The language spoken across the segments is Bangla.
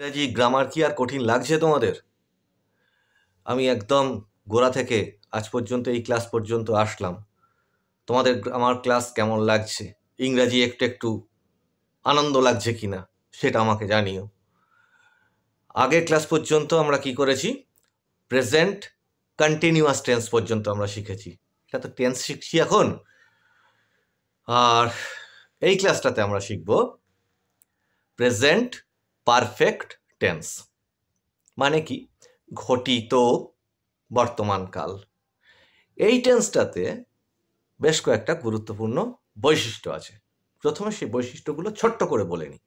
ইংরাজি গ্রামার কি আর কঠিন লাগছে তোমাদের? আমি একদম গোড়া থেকে আজ পর্যন্ত এই ক্লাস পর্যন্ত আসলাম। তোমাদের আমার ক্লাস কেমন লাগছে? ইংরাজি একটু একটু আনন্দ লাগছে কিনা সেটা আমাকে জানিও। আগের ক্লাস পর্যন্ত আমরা কি করেছি? প্রেজেন্ট কন্টিনিউয়াস টেন্স পর্যন্ত আমরা শিখেছি। এটা তো টেন্স শিখছি এখন। আর এই ক্লাসটাতে আমরা শিখব প্রেজেন্ট পারফেক্ট টেন্স। মানে কি? ঘটিত বর্তমানকাল। এই টেন্সটাতে বেশ কয়েকটা গুরুত্বপূর্ণ বৈশিষ্ট্য আছে। প্রথমে সেই বৈশিষ্ট্যগুলো ছোট্ট করে বলে নিই।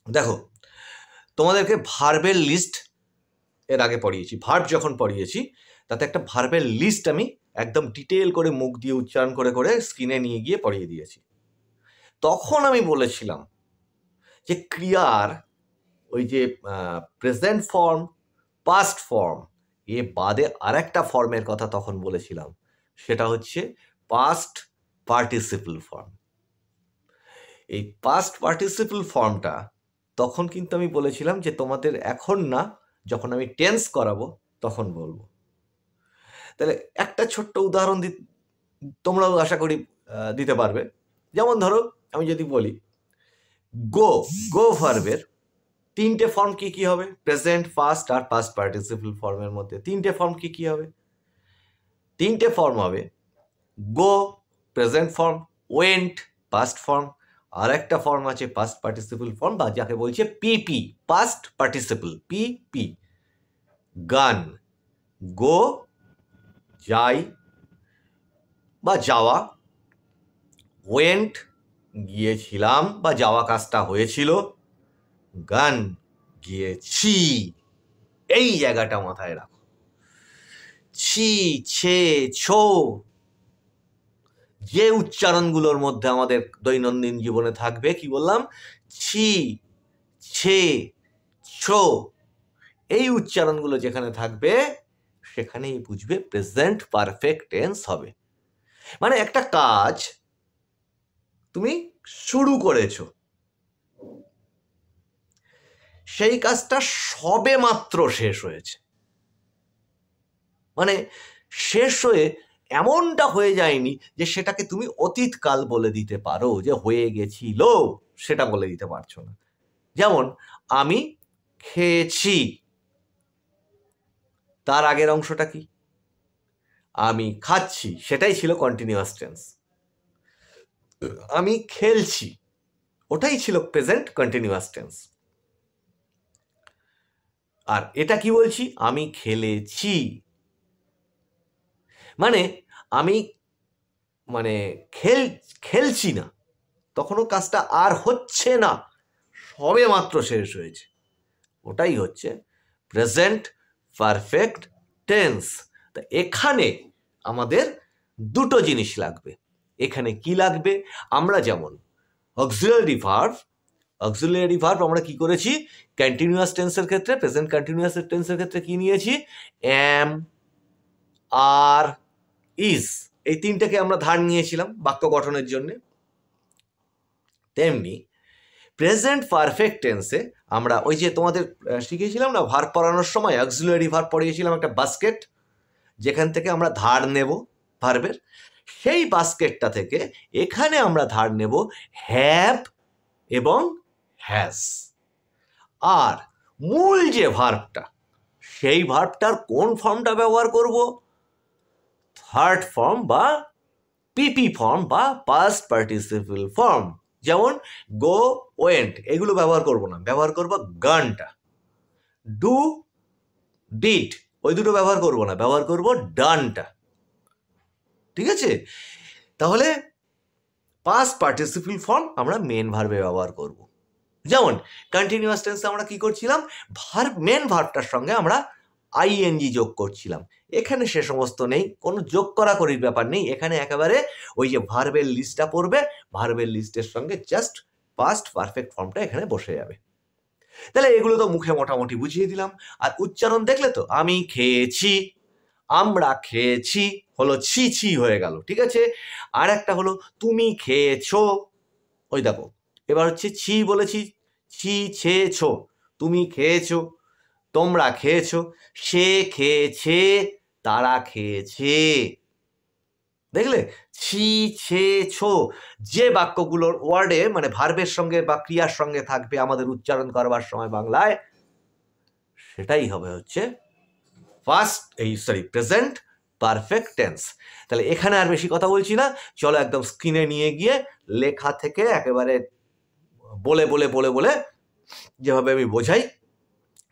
দেখো, তোমাদেরকে ভার্বের লিস্ট এর আগে পড়িয়েছি। ভার্ব যখন পড়িয়েছি তাতে একটা ভার্বের লিস্ট আমি একদম ডিটেল করে মুখ দিয়ে উচ্চারণ করে করে স্ক্রিনে নিয়ে গিয়ে পড়িয়ে দিয়েছি। তখন আমি বলেছিলাম যে ক্রিয়ার ওই যে প্রেজেন্ট ফর্ম, পাস্ট ফর্ম এ বাদে আরেকটা ফর্মের কথা তখন বলেছিলাম, সেটা হচ্ছে পাস্ট পার্টিসিপল ফর্ম। এই পাস্ট পার্টিসিপল ফর্মটা তখন কিন্তু আমি বলেছিলাম যে তোমাদের এখন না, যখন আমি টেন্স করাবো তখন বলবো। তাহলে একটা ছোট্ট উদাহরণ তোমরাও আশা করি দিতে পারবে। যেমন ধরো, আমি যদি বলি গো, গো ভার্বের তিনটে ফর্ম কি কি হবে? প্রেজেন্ট, পাস্ট আর পাস্ট পার্টিসিপল ফর্মের মধ্যে তিনটে ফর্ম কি কি হবে? তিনটে ফর্ম হবে go present form, went past form, আর একটা ফর্ম আছে পাস্ট পার্টিসিপল ফর্ম বা যাকে বলছে পিপি, পাস্ট পার্টিসিপল, পিপি। গান, গো যাই বা যাওয়া, ওয়েন্ট গিয়েছিলাম বা যাওয়া কাজটা হয়েছিল, গান গিয়েছি। এই জায়গাটা মাথায় রাখো। ছি, ছে, ছো, যে উচ্চারণগুলোর মধ্যে আমাদের দৈনন্দিন জীবনে থাকবে, কি বললাম? ছি, ছে, ছো, এই উচ্চারণগুলো যেখানে থাকবে সেখানেই বুঝবে প্রেজেন্ট পারফেক্ট টেন্স হবে। মানে একটা কাজ তুমি শুরু করেছো, সেই কাজটা সবে মাত্র শেষ হয়েছে। মানে শেষ হয়ে এমনটা হয়ে যায়নি যে সেটাকে তুমি অতীতকাল বলে দিতে পারো, যে হয়ে গেছিল, সেটা বলে দিতে পারছো না। যেমন আমি খেয়েছি, তার আগের অংশটা কি? আমি খাচ্ছি, সেটাই ছিল কন্টিনিউয়াস টেন্স। আমি খেলছি, ওটাই ছিল প্রেজেন্ট কন্টিনিউয়াস টেন্স। আর এটা কি বলছি? আমি খেলেছি। মানে আমি খেলছি না, তখনও কাজটা আর হচ্ছে না, সবে মাত্র শেষ হয়েছে। ওটাই হচ্ছে প্রেজেন্ট পারফেক্ট টেন্স। তা এখানে আমাদের দুটো জিনিস লাগবে। এখানে কি লাগবে? আমরা যেমন অক্সিলারি ভার্ব আমরা কি করেছি? কন্টিনিউয়াস টেন্সের ক্ষেত্রে, প্রেজেন্ট কন্টিনিউয়াস টেন্সের ক্ষেত্রে কি নিয়েছি? এম, আর, ইজ, এই তিনটাকে আমরা ধার নিয়েছিলাম বাক্য গঠনের জন্য। তেমনি প্রেজেন্ট পারফেক্ট টেন্সে আমরা ওই যে তোমাদের শিখিয়েছিলাম না, ভার্ব পড়ানোর সময় অক্সিলারি ভার্ব পড়িয়েছিলাম, একটা বাস্কেট, যেখান থেকে আমরা ধার নেব ভার্বের, সেই বাস্কেটটা থেকে এখানে আমরা ধার নেব হ্যাভ এবং হ্যাজ। আর মূল যে ভার্বটা, সেই ভার্বটার কোন ফর্মটা ব্যবহার করব? থার্ড ফর্ম বা পিপি ফর্ম বা পাস্ট পার্টিসিপল ফর্ম। যেমন গো, ওয়েন্ট, এগুলো ব্যবহার করব না, ব্যবহার করব গানটা। ডু, ডিড, ওই দুটো ব্যবহার করব না, ব্যবহার করব ডানটা। ঠিক আছে? তাহলে পাস্ট পার্টিসিপল ফর্ম আমরা মেন ভার্বে ব্যবহার করব। যেমন কন্টিনিউয়াস টেন্সে আমরা কি করছিলাম? মেন ভার্বটার সঙ্গে আমরা আইএনজি যোগ করছিলাম। এখানে সে সমস্ত নেই, কোনো যোগ করাকরির ব্যাপার নেই। এখানে একেবারে ওই যে ভার্বের লিস্টটা পড়বে, ভার্বের লিস্টের সঙ্গে জাস্ট পাস্ট পারফেক্ট ফর্মটা এখানে বসে যাবে। তাহলে এগুলো তো মুখে মোটামুটি বুঝিয়ে দিলাম। আর উচ্চারণ দেখলে তো, আমি খেয়েছি, আমরা খেয়েছি, হলো ছি ছি হয়ে গেল। ঠিক আছে? আর একটা হলো তুমি খেয়েছো, ওই দেখো, এবার হচ্ছে ছি বলেছি, ছি ছেছো, তুমি খেয়েছো, তোমরা খেয়েছো, সে খেয়েছে, তারা খেয়েছে। দেখলে, ছি ছে ছো যে বাক্যগুলোর ওয়ার্ডে মানে ভার্বের সঙ্গে বা ক্রিয়ার সঙ্গে থাকবে আমাদের উচ্চারণ করবার সময় বাংলায়, সেটাই হবে হচ্ছে প্রেজেন্ট পারফেক্ট টেন্স। তাহলে এখানে আর বেশি কথা বলছি না, চলো একদম স্ক্রিনে নিয়ে গিয়ে লেখা থেকে একেবারে বলে বলে বলে বলে যেভাবে আমি বোঝাই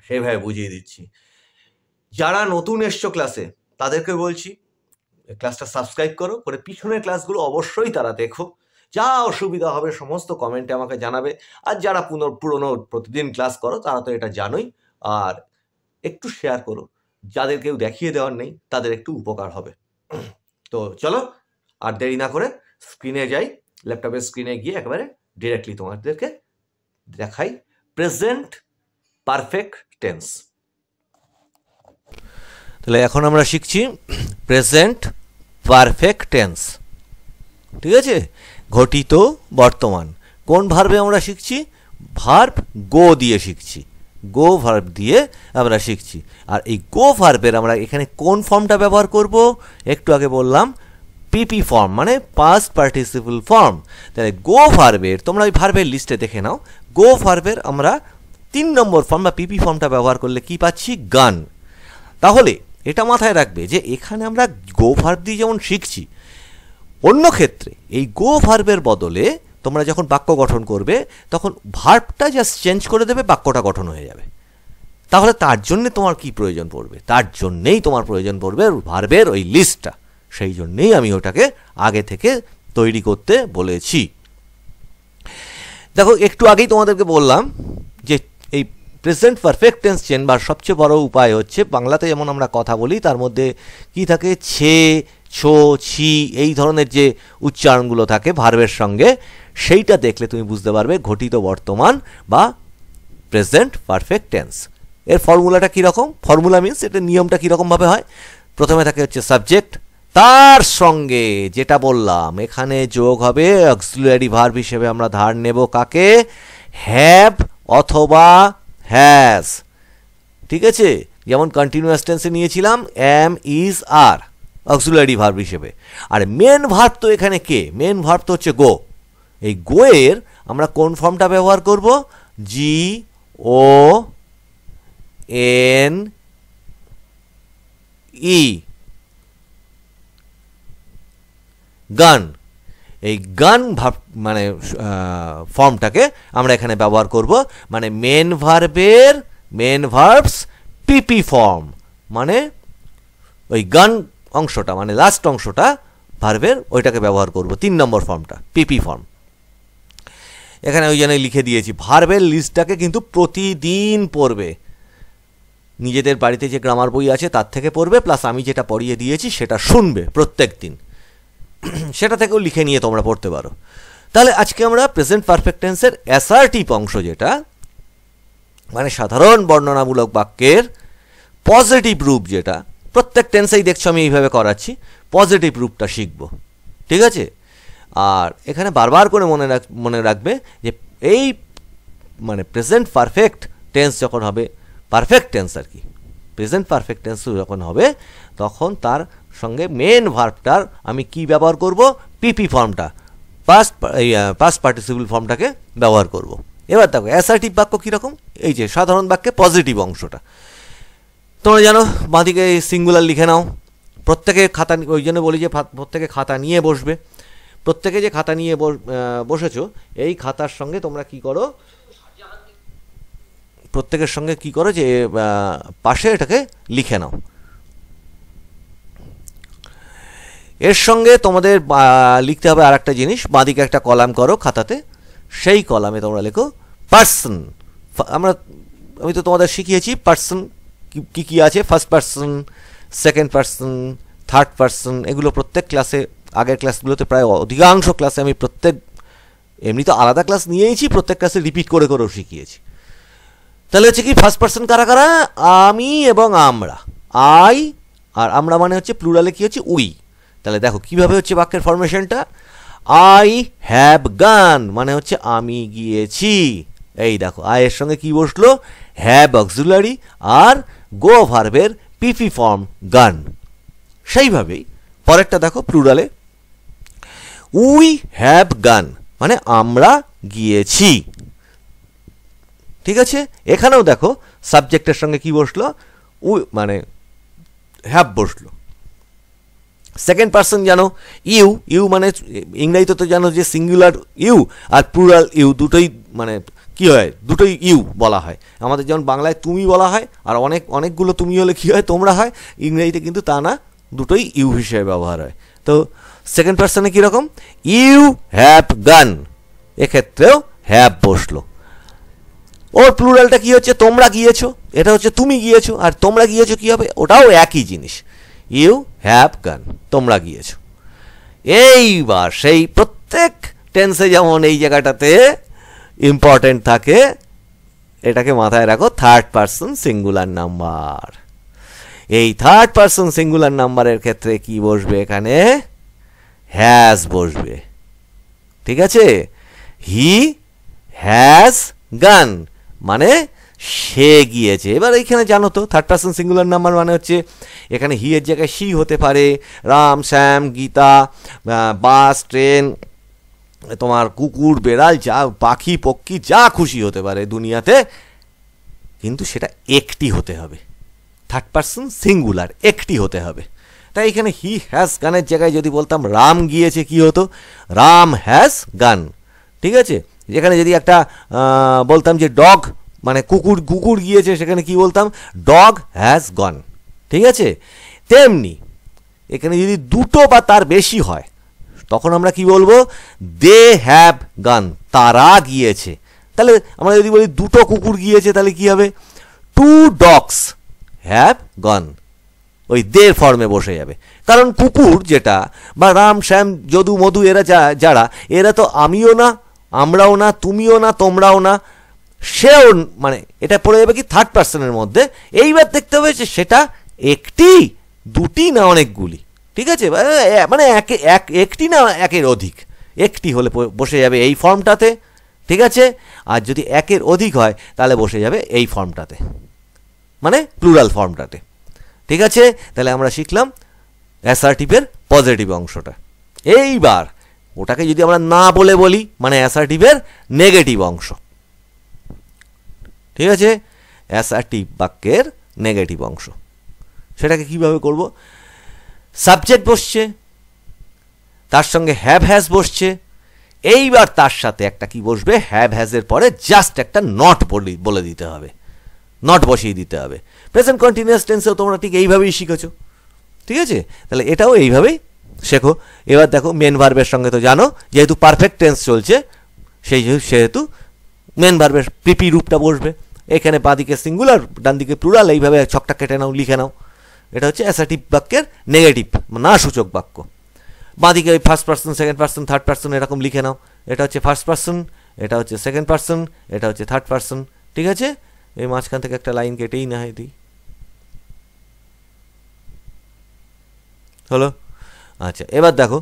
সেইভাবে বুঝিয়ে দিচ্ছি। যারা নতুন এসছো ক্লাসে তাদেরকে বলছি ক্লাসটা সাবস্ক্রাইব করো, করে পিছনের ক্লাসগুলো অবশ্যই তারা দেখো। যা অসুবিধা হবে সমস্ত কমেন্টে আমাকে জানাবে। আর যারা পুরনো প্রতিদিন ক্লাস করো তারা তো এটা জানোই। আর একটু শেয়ার করো, যাদের কেউ দেখিয়ে দেওয়ার নেই তাদের একটু উপকার হবে। তো চলো আর দেরি না করে স্ক্রিনে যাই, ল্যাপটপের স্ক্রিনে গিয়ে একেবারে ডিরেক্টলি তোমাদেরকে দেখাই প্রেজেন্ট পারফেক্ট টেন্স। তাহলে এখন আমরা শিখছি প্রেজেন্ট পারফেক্ট টেন্স। ঠিক আছে, ঘটিত বর্তমান। কোন ভার্বে আমরা শিখছি? ভার্ব গো দিয়ে শিখছি, গো ভার্ব দিয়ে আমরা শিখছি। আর এই গো ভার্বের আমরা এখানে কোন ফর্মটা ব্যবহার করব? একটু আগে বললাম পিপি ফর্ম, মানে পাস্ট পার্টিসিপল ফর্ম। তাহলে গো ভার্বের তোমরা ওই ভার্বের লিস্টে দেখে নাও, গো ভার্বের আমরা 3 নম্বর ফর্ম বা পিপি ফর্মটা ব্যবহার করলে কি পাচ্ছি? গান। তাহলে এটা মাথায় রাখবে যে এখানে আমরা গো ভার্ব দিয়ে যেমন শিখছি, অন্য ক্ষেত্রে এই গো ভার্বের বদলে তোমরা যখন বাক্য গঠন করবে তখন ভার্বটা জাস্ট চেঞ্জ করে দেবে, বাক্যটা গঠন হয়ে যাবে। তাহলে তার জন্যে তোমার কি প্রয়োজন পড়বে? তার জন্যেই তোমার প্রয়োজন পড়বে ভার্বের ওই লিস্টটা। সেই জন্যেই আমি ওটাকে আগে থেকে তৈরি করতে বলেছি। দেখো, একটু আগেই তোমাদেরকে বললাম যে এই প্রেজেন্ট পারফেক্ট টেন্স চেনবার সবচেয়ে বড় উপায় হচ্ছে, বাংলাতে যেমন আমরা কথা বলি তার মধ্যে কি থাকে? ছে, ছো, ছি, এই ধরনের যে উচ্চারণগুলো থাকে ভার্বের সঙ্গে, সেইটা দেখলে তুমি বুঝতে পারবে ঘটিত বর্তমান বা প্রেজেন্ট পারফেক্ট টেন্স। এর ফর্মুলাটা কীরকম? ফর্মুলা মিনস এটা নিয়মটা কীরকমভাবে হয়? প্রথমে থাকে হচ্ছে সাবজেক্ট, তার সঙ্গে যেটা বললাম এখানে যোগ হবে অক্সিলিয়ারি ভার্ব হিসেবে আমরা ধার নেব কাকে? হ্যাভ অথবা হ্যাজ। ঠিক আছে, যেমন কন্টিনিউয়াস টেন্সে নিয়েছিলাম এম, ইজ, আর অক্সিলিয়ারি ভার্ব হিসেবে। আর মেন ভার্ব তো এখানে কে? মেন ভার্ব তো হচ্ছে গো। এই গো এর আমরা কোন ফর্মটা ব্যবহার করব? জি ও এন ই, গান। এই গান ভার্ব মানে ফর্মটাকে আমরা এখানে ব্যবহার করব, মানে মেন ভার্বস পিপি ফর্ম, মানে ওই গান অংশটা মানে লাস্ট অংশটা ভার্বের ওইটাকে ব্যবহার করব, 3 নম্বর ফর্মটা পিপি ফর্ম। এখানে ওই জন্য লিখে দিয়েছি ভার্বের লিস্টটাকে কিন্তু প্রতিদিন পড়বে, নিজেদের বাড়িতে যে গ্রামার বই আছে তার থেকে পড়বে, প্লাস আমি যেটা পড়িয়ে দিয়েছি সেটা শুনবে প্রত্যেক দিন, সেটা থেকেও লিখে নিয়ে তোমরা পড়তে পারো। তাহলে আজকে আমরা প্রেজেন্ট পারফেক্ট টেন্সের অ্যাসার্টিভ অংশ, যেটা মানে সাধারণ বর্ণনামূলক বাক্যের পজিটিভ রূপ, যেটা প্রত্যেক টেন্সেই দেখছো আমি এইভাবে করাচ্ছি, পজিটিভ রূপটা শিখব। ঠিক আছে, আর এখানে বারবার করে মনে রাখবে যে এই মানে প্রেজেন্ট পারফেক্ট টেন্স যখন হবে, পারফেক্ট টেন্স আর কি, প্রেজেন্ট পারফেক্ট টেন্স যখন হবে তখন তার সঙ্গে মেন ভার্বটার আমি কি ব্যবহার করব? পিপি ফর্মটা, পাস্ট পার্টিসিপল ফর্মটাকে ব্যবহার করব। এবার দেখো অ্যাসার্টিভ বাক্য কীরকম? এই যে সাধারণ বাক্যে পজিটিভ অংশটা তোমরা জানো, বাঁদিকে সিঙ্গুলার লিখে নাও। প্রত্যেকে খাতা, ওই জন্য বলি যে প্রত্যেকে খাতা নিয়ে বসবে। প্রত্যেকে যে খাতা নিয়ে বসেছো, এই খাতার সঙ্গে তোমরা কি করো? প্রত্যেকের সঙ্গে কি করো যে পাশে এটাকে লিখে নাও। এর সঙ্গে তোমাদের লিখতে হবে আর একটা জিনিস, বাঁদিকে একটা কলাম করো খাতাতে, সেই কলামে তোমরা লেখো পার্সন। আমি তো তোমাদের শিখিয়েছি পার্সন কি কি আছে, first person, second person, third person, এগুলো প্রত্যেক ক্লাসে, আগের ক্লাসগুলোতে প্রায় অধিকাংশ ক্লাসে আমি এমনি তো আলাদা ক্লাস নিয়েইছি, প্রত্যেক ক্লাসে রিপিট করে করেও শিখিয়েছি। তাহলে হচ্ছে কি ফার্স্ট পার্সন কারা কারা? আমি এবং আমরা, আই, আর আমরা মানে হচ্ছে প্লুরালে কি হচ্ছে? উই। তাহলে দেখো কিভাবে হচ্ছে বাক্যের ফরমেশনটা। আই হ্যাভ গান মানে হচ্ছে আমি গিয়েছি, এই দেখো আয়ের সঙ্গে কি বসলো, হ্যাভ অক্সিলারি আর গো ভার্বের পিপি ফর্ম গান। সেইভাবেই পরেরটা দেখো প্লুরালে, উই হ্যাভ গান মানে আমরা গিয়েছি। ঠিক আছে, এখানেও দেখো সাবজেক্টের সঙ্গে কি বসলো, উই মানে হ্যাভ বসলো। সেকেন্ড পার্সন জানো ইউ, ইউ মানে ইংরেজিতে তো জানো যে সিঙ্গুলার ইউ আর প্লুরাল ইউ দুটোই মানে কি হয়, দুটোই ইউ বলা হয়। আমাদের যেমন বাংলায় তুমি বলা হয় আর অনেকগুলো তুমি হলে কি হয়, তোমরা হয়। ইংরেজিতে কিন্তু তা না, দুটোই ইউ হিসেবে ব্যবহার হয়। তো সেকেন্ড পার্সনে কীরকম, ইউ হ্যাভ গান, এক্ষেত্রেও হ্যাভ বসলো। ওর প্লুরালটা কি হচ্ছে, তোমরা গিয়েছো, এটা হচ্ছে তুমি গিয়েছো, আর তোমরা গিয়েছো কি হবে, ওটাও একই জিনিস, ইউ হ্যাভ গান, তোমরা গিয়েছো। এইবার সেই প্রত্যেক টেন্সে যেমন এই জায়গাটাতে ইম্পর্টেন্ট থাকে, এটাকে মাথায় রাখো, থার্ড পার্সন সিঙ্গুলার নাম্বার। এই থার্ড পার্সন সিঙ্গুলার নাম্বারের ক্ষেত্রে কি বসবে, এখানে হ্যাজ বসবে। ঠিক আছে, হি হ্যাজ গান মানে সে গিয়েছে। এবার এইখানে জানো তো থার্ড পার্সন সিঙ্গুলার নাম্বার মানে হচ্ছে এখানে হি এর জায়গায় সি হতে পারে, রাম, শ্যাম, গীতা, বাস, ট্রেন, তোমার কুকুর, বেড়াল, যা পাখি পক্ষী যা খুশি হতে পারে দুনিয়াতে, কিন্তু সেটা একটি হতে হবে, থার্ড পার্সন সিঙ্গুলার একটি হতে হবে। তাই এখানে হি হ্যাজ গানের জায়গায় যদি বলতাম রাম গিয়েছে কি হতো, রাম হ্যাজ গান। ঠিক আছে, যেখানে যদি একটা বলতাম যে ডগ মানে কুকুর গিয়েছে, সেখানে কি বলতাম, ডগ হ্যাজ গন। ঠিক আছে, তেমনি এখানে যদি দুটো বা তার বেশি হয় তখন আমরা কি বলবো, দে হ্যাভ গান, তারা গিয়েছে। তাহলে আমরা যদি বলি দুটো কুকুর গিয়েছে, তাহলে কি হবে, টু ডগস হ্যাভ গন, ওই দে ফর্মে বসে যাবে। কারণ কুকুর যেটা বা রাম, শ্যাম, যদু, মধু এরা যারা, এরা তো আমিও না, আমরাও না, তুমিও না, তোমরাও না, সেও মানে এটা পড়ে যাবে কি থার্ড পার্সনের মধ্যে। এইবার দেখতে হবে যে সেটা একটি, দুটি না অনেকগুলি। ঠিক আছে, মানে একটি না একের অধিক, একটি হলে বসে যাবে এই ফর্মটাতে। ঠিক আছে, আর যদি একের অধিক হয় তাহলে বসে যাবে এই ফর্মটাতে, মানে প্লুরাল ফর্মটাতে। ঠিক আছে, তাহলে আমরা শিখলাম অ্যাসার্টিভের পজিটিভ অংশটা। এইবার ওটাকে যদি আমরা না বলে বলি, মানে অ্যাসার্টিভের নেগেটিভ অংশ। ঠিক আছে, অ্যাসার্টিভ বাক্যের নেগেটিভ অংশ, সেটাকে কিভাবে করব, সাবজেক্ট বসছে, তার সঙ্গে হ্যাভ হ্যাজ বসছে, এইবার তার সাথে একটা কি বসবে, হ্যাভ হ্যাজের পরে জাস্ট একটা নট বলে দিতে হবে, নট বসিয়ে দিতে হবে। প্রেজেন্ট কন্টিনিউয়াস টেন্সেও তোমরা ঠিক এইভাবেই শিখেছো। ঠিক আছে, তাহলে এটাও এইভাবেই শেখো। এবার দেখো মেন ভার্বের সঙ্গে তো জানো, যেহেতু পারফেক্ট টেন্স চলছে সেহেতু মেন ভার্বের পিপি রূপটা বসবে। এখানে বাঁদিকে সিঙ্গুলার, ডান দিকে প্লুরাল, এইভাবে ছকটা কেটে নাও, লিখে নাও। এটা হচ্ছে অ্যাসার্টিভ বাক্যের নেগেটিভ না সূচক বাক্য। বাঁদিকে ওই first person, second person, third person এরকম লিখে নাও। এটা হচ্ছে ফার্স্ট পার্সন, এটা হচ্ছে সেকেন্ড পার্সন, এটা হচ্ছে থার্ড পার্সন। ঠিক আছে, এই মাঝখান থেকে একটা লাইন কেটেই না হয় দিই, হলো। আচ্ছা, এবার দেখো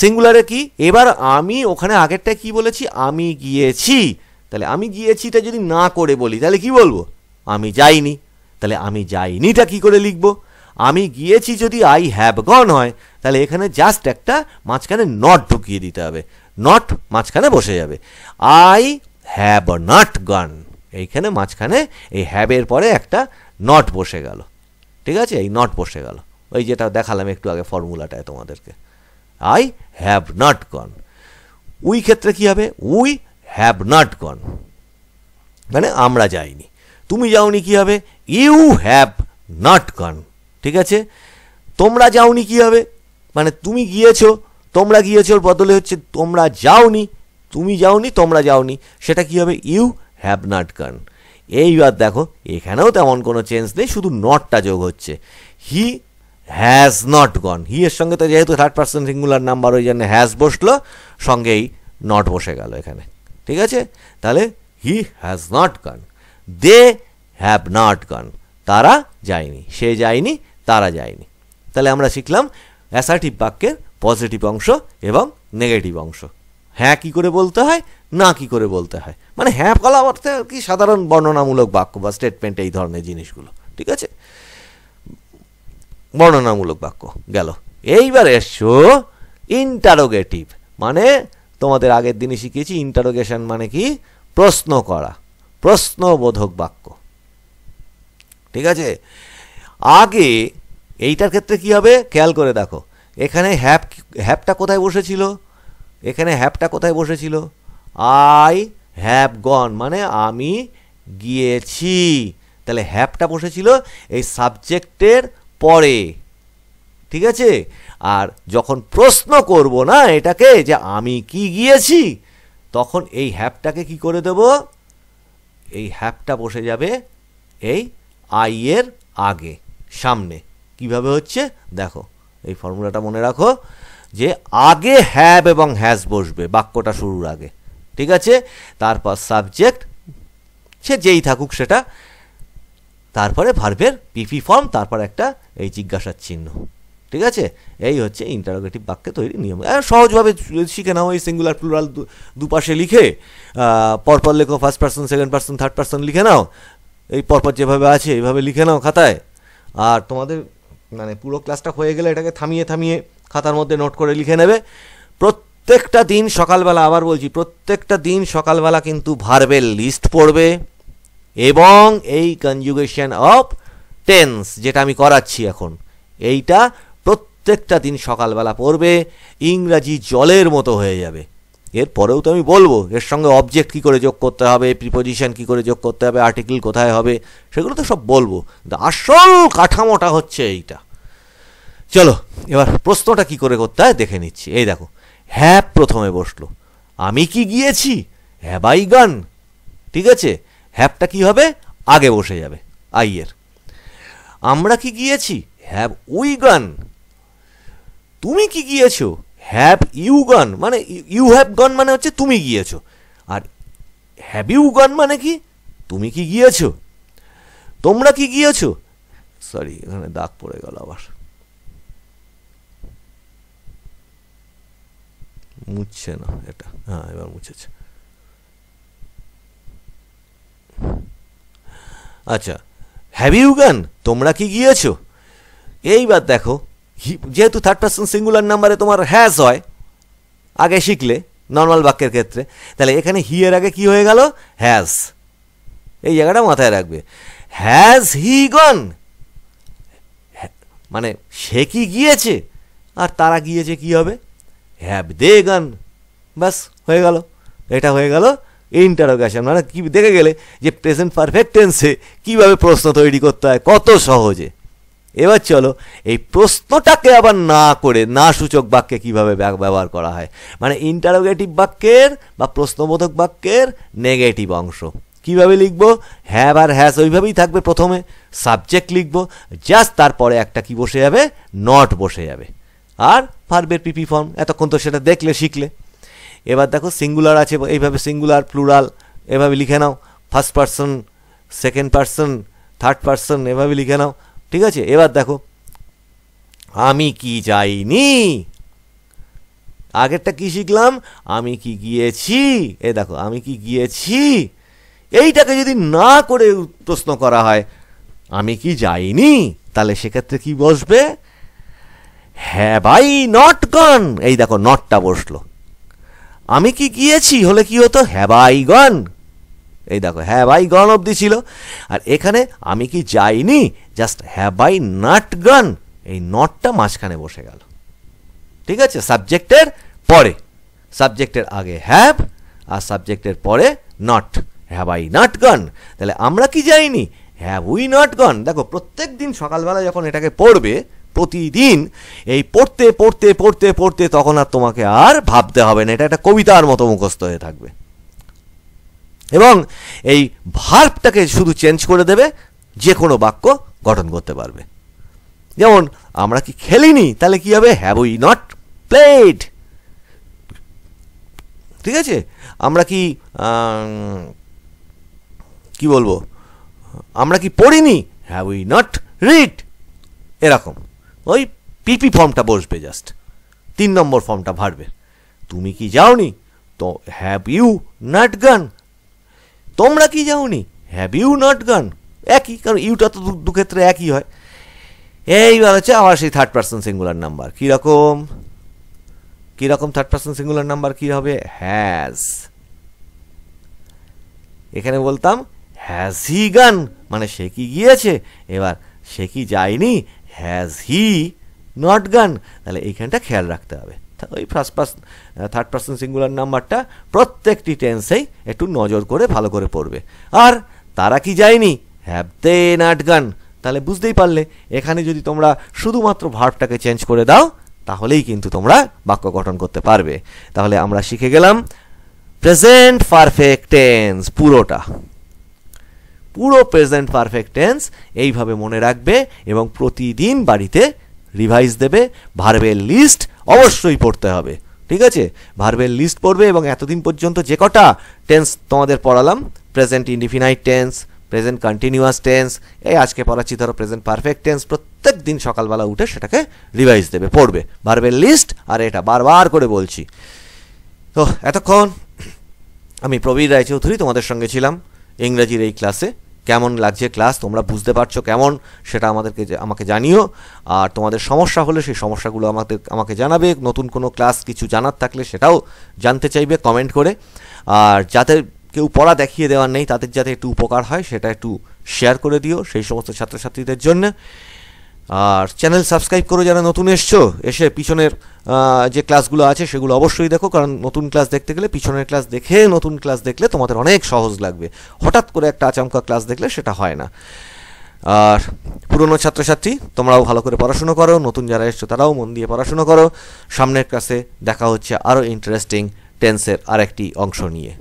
সিঙ্গুলারে কি, এবার আমি ওখানে আগেরটা কি বলেছি, আমি গিয়েছি। তাহলে আমি গিয়েছিটা যদি না করে বলি তাহলে কি বলবো, আমি যাইনি। তাহলে আমি যাইনিটা কি করে লিখবো, আমি গিয়েছি যদি আই হ্যাভ গন হয়, তাহলে এখানে জাস্ট একটা মাঝখানে নট ঢুকিয়ে দিতে হবে, নট মাঝখানে বসে যাবে। আই হ্যাভ নট গন, এইখানে মাঝখানে এই হ্যাভের পরে একটা নট বসে গেল। ঠিক আছে, এই নট বসে গেল, ওই যেটা দেখালাম একটু আগে ফর্মুলাটায় তোমাদেরকে, I have not gone. We ক্ষেত্রে কি হবে, উই হ্যাভ নট গন মানে আমরা যাইনি। তুমি যাওনি কি হবে, ইউ হ্যাভ নট গন। ঠিক আছে, তোমরা যাওনি কি হবে, মানে তুমি গিয়েছো, তোমরা গিয়েছোর বদলে হচ্ছে তোমরা যাওনি, তুমি যাওনি, তোমরা যাওনি, সেটা কি হবে, ইউ হ্যাভ নট গন। এইবার দেখো এখানেও তেমন কোনো চেঞ্জ নেই, শুধু নটটা যোগ হচ্ছে, হি হ্যাজ নট গন। হি এর সঙ্গে তো যেহেতু থার্ড পার্সন সিঙ্গুলার নাম্বার, ওই জন্য হ্যাজ বসলো, সঙ্গেই নট বসে গেল এখানে। ঠিক আছে, তাহলে he has not gone, they have not gone, তারা যায়নি, সে যায়নি, তারা যায়নি। তাহলে আমরা শিখলাম অ্যাসার্টিভ বাক্যের পজিটিভ অংশ এবং নেগেটিভ অংশ। হ্যাঁ কি করে বলতে হয়, না কি করে বলতে হয়, মানে হ্যাঁ বলা অর্থে আর কি সাধারণ বর্ণনামূলক বাক্য বা স্টেটমেন্ট, এই ধরনের জিনিসগুলো, ঠিক আছে, বর্ণনামূলক বাক্য গেল। এইবার এসছো ইন্টারোগেটিভ, মানে তোমাদের আগের দিনে শিখিয়েছি ইন্টারোগেশন মানে কি, প্রশ্ন করা, প্রশ্নবোধক বাক্য, ঠিক আছে। আগে এইটার ক্ষেত্রে কি হবে খেয়াল করে দেখো, এখানে হ্যাভটা কোথায় বসেছিল, এখানে হ্যাভটা কোথায় বসেছিল, আই হ্যাভ গন, মানে আমি গিয়েছি, তাহলে হ্যাভটা বসেছিল এই সাবজেক্টের পরে, ঠিক আছে। আর যখন প্রশ্ন করব না এটাকে যে আমি কি গিয়েছি, তখন এই হ্যাভটাকে কি করে দেব, এই হ্যাভটা বসে যাবে এই আই এর আগে, সামনে। কিভাবে হচ্ছে দেখো, এই ফর্মুলাটা মনে রাখো যে আগে হ্যাভ এবং হ্যাজ বসবে বাক্যটা শুরুর আগে, ঠিক আছে। তারপর সাবজেক্ট, সে যেই থাকুক সেটা, তারপরে ভার্বের পিপি ফর্ম, তারপর একটা এই জিজ্ঞাসার চিহ্ন, ঠিক আছে। এই হচ্ছে ইন্টারোগেটিভ বাক্যে তৈরি নিয়ম। সহজভাবে শিখে নাও, এই সিঙ্গুলার প্লুরাল দুপাশে লিখে পরপর লেখো, first person, second person, third person লিখে নাও, এই পরপর যেভাবে আছে এইভাবে লিখে নাও খাতায়। আর তোমাদের মানে পুরো ক্লাসটা হয়ে গেলে এটাকে থামিয়ে থামিয়ে খাতার মধ্যে নোট করে লিখে নেবে। প্রত্যেকটা দিন সকালবেলা, আবার বলছি, প্রত্যেকটা দিন সকালবেলা কিন্তু ভার্বের লিস্ট পড়বে এবং এই কনজুগেশন অফ টেন্স যেটা আমি করাচ্ছি এখন, এইটা প্রত্যেকটা দিন সকালবেলা পড়বে, ইংরাজি জলের মতো হয়ে যাবে। এরপরেও তো আমি বলবো এর সঙ্গে অবজেক্ট কী করে যোগ করতে হবে, প্রিপোজিশন কী করে যোগ করতে হবে, আর্টিকেল কোথায় হবে, সেগুলো তো সব বলবো, কিন্তু আসল কাঠামোটা হচ্ছে এইটা। চলো এবার প্রশ্নটা কি করে করতে হয় দেখে নিচ্ছি। এই দেখো, হ্যাভ প্রথমে বসলো, আমি কি গিয়েছি, হ্যাভ আই গন, ঠিক আছে। হ্যাভটা কি হবে, আগে বসে যাবে আইয়ের। আমরা কি গিয়েছি, হ্যাভ উই গন। তুমি কি গিয়েছো, হ্যাভ ইউ গন, মানে ইউ হ্যাভ গন মানে হচ্ছে তুমি গিয়েছো। আর হ্যাভ ইউ গন মানে কি, তুমি কি গিয়েছো। তোমরা কি গিয়েছো, সরি এখানে দাগ পড়ে গেল আবার, মুছছে না এটা, হ্যাঁ এবার মুছেছে। আচ্ছা, হ্যাভ ইউ গন, তোমরা কি গিয়েছো। এইবার দেখো, যেহেতু থার্ড পার্সন সিঙ্গুলার নাম্বারে তোমার হ্যাজ হয়, আগে শিখলে নর্মাল বাক্যের ক্ষেত্রে, তাহলে এখানে হি এর আগে কি হয়ে গেল, হ্যাজ। এই জায়গাটা মাথায় রাখবে, হ্যাজ হি গন, মানে সে কি গিয়েছে, আর তারা গিয়েছে কি হবে, হ্যাভ দে গন। ব্যাস হয়ে গেল, এটা হয়ে গেল ইন্টারোগেশন। মানে কি দেখে গেলে যে প্রেজেন্ট পারফেক্ট টেন্সে কীভাবে প্রশ্ন তৈরি করতে হয় কত সহজে। এবার চলো এই প্রশ্নটাকে আবার না করে না সূচক বাক্যে কিভাবে ব্যবহার করা হয়, মানে ইন্টারোগেটিভ বাক্যের বা প্রশ্নবোধক বাক্যের নেগেটিভ অংশ কিভাবে লিখবো, হ্যাভ আর হ্যাজ ওইভাবেই থাকবে, প্রথমে সাবজেক্ট লিখবো, জাস্ট তারপরে একটা কি বসে যাবে, নট বসে যাবে, আর ভার্বের পিপি ফর্ম। এতক্ষণ তো সেটা দেখলে শিখলে। এবার দেখো সিঙ্গুলার আছে, এইভাবে সিঙ্গুলার প্লুরাল এভাবে লিখে নাও, first person, second person, third person এভাবে লিখে নাও, ঠিক আছে। এবার দেখো, আমি কি যাইনি, আগেরটা কি শিখলাম, আমি কি গিয়েছি। এই দেখো, আমি কি গিয়েছি, এইটাকে যদি না করে প্রশ্ন করা হয় আমি কি যাইনি, তাহলে সেক্ষেত্রে কি বসবে, হ্যাভ আই নট গন। এই দেখো নটটা বসলো। আমি কি গিয়েছি হলে কি হতো, হ্যাভ আই গন। এই দেখো হ্যাভ আই গন অবধি ছিল, আর এখানে আমি কি যাইনি, জাস্ট হ্যাভ আই নট গন, এই নটটা মাঝখানে বসে গেল, ঠিক আছে। সাবজেক্টের পরে, সাবজেক্টের আগে হ্যাভ আর সাবজেক্টের পরে নট, হ্যাভ আই নট গন। তাহলে আমরা কি যাইনি, হ্যাভ উই নট গন। দেখো প্রত্যেক দিন সকালবেলা যখন এটাকে পড়বে, প্রতিদিন এই পড়তে পড়তে পড়তে পড়তে তখন আর তোমাকে আর ভাবতে হবে না, এটা একটা কবিতার মতো মুখস্থ হয়ে থাকবে। এবং এই ভার্বটাকে শুধু চেঞ্জ করে দেবে, যে কোনো বাক্য গঠন করতে পারবে। যেমন আমরা কি খেলিনি, তাহলে কি হবে, হ্যাভ উই নট প্লেড, ঠিক আছে। আমরা কি কি বলবো, আমরা কি পড়িনি, হ্যাভ উই নট রিড। এরকম ওই পিপি ফর্মটা বসবে, জাস্ট 3 নম্বর ফর্মটা ভার্বের। তুমি কি যাওনি, তো হ্যাভ ইউ নট গান, তোমরা কি যাওনি, হ্যাভ ইউ নট গান, একই, কারণ ইউটা তো দু ক্ষেত্রে একই হয়। এইবার হচ্ছে আবার সেই থার্ড পার্সন সিঙ্গুলার নাম্বার, কীরকম থার্ড পার্সন সিঙ্গুলার নাম্বার কী হবে, হ্যাজ। এখানে বলতাম হ্যাজ হি গান, মানে সে কি গিয়েছে, এবার সে কি যায়নি, হ্যাজ হি নট গান, তাহলে এইখানটা খেয়াল রাখতে হবে। ওই থার্ড পার্সন সিঙ্গুলার নাম্বারটা প্রত্যেকটি টেন্সেই একটু নজর করে ভালো করে পড়বে। আর তারা কি যায়নি, হ্যাভ দে নট গান, তাহলে বুঝতেই পারলে এখানে যদি তোমরা শুধুমাত্র ভার্বটাকে চেঞ্জ করে দাও তাহলেই কিন্তু তোমরা বাক্য গঠন করতে পারবে। তাহলে আমরা শিখে গেলাম প্রেজেন্ট পারফেক্ট টেন্স, পুরো প্রেজেন্ট পারফেক্ট টেন্স এইভাবে মনে রাখবে এবং প্রতিদিন বাড়িতে রিভাইজ দেবে। ভার্বের লিস্ট অবশ্যই পড়তে হবে, ঠিক আছে, ভার্বের লিস্ট পড়বে। এবং এতদিন পর্যন্ত যে কটা টেন্স তোমাদের পড়ালাম, present indefinite tense, present continuous tense, এই আজকে পড়াচ্ছি ধরো প্রেজেন্ট পারফেক্ট টেন্স, প্রত্যেক দিন সকালবেলা উঠে সেটাকে রিভাইজ দেবে, পড়বে ভার্বের লিস্ট। আর এটা বারবার করে বলছি। তো এতক্ষণ আমি প্রবীর রায়চৌধুরী তোমাদের সঙ্গে ছিলাম ইংরেজির এই ক্লাসে। কেমন লাগছে ক্লাস, তোমরা বুঝতে পারছো কেমন, সেটা আমাকে জানিও। আর তোমাদের সমস্যা হলে সেই সমস্যাগুলো আমাকে জানাবে। নতুন কোনো ক্লাস কিছু জানার থাকলে সেটাও জানতে চাইবে কমেন্ট করে। আর যাদের কেউ পড়া দেখিয়ে দেওয়ার নেই তাদের যাতে একটু উপকার হয় সেটা একটু শেয়ার করে দিও সেই সমস্ত ছাত্রছাত্রীদের জন্য। আর চ্যানেল সাবস্ক্রাইব করো যারা নতুন এসে পিছনের যে ক্লাসগুলো আছে সেগুলো অবশ্যই দেখো, কারণ নতুন ক্লাস দেখতে গেলে পিছনের ক্লাস দেখে নতুন ক্লাস দেখলে তোমাদের অনেক সহজ লাগবে। হঠাৎ করে একটা আচমকা ক্লাস দেখলে সেটা হয় না। আর পুরনো ছাত্রছাত্রী তোমরাও ভালো করে পড়াশুনো করো, নতুন যারা এসছো তারাও মন দিয়ে পড়াশুনো করো। সামনের ক্লাসে দেখা হচ্ছে আরও ইন্টারেস্টিং টেন্সের আরেকটি অংশ নিয়ে।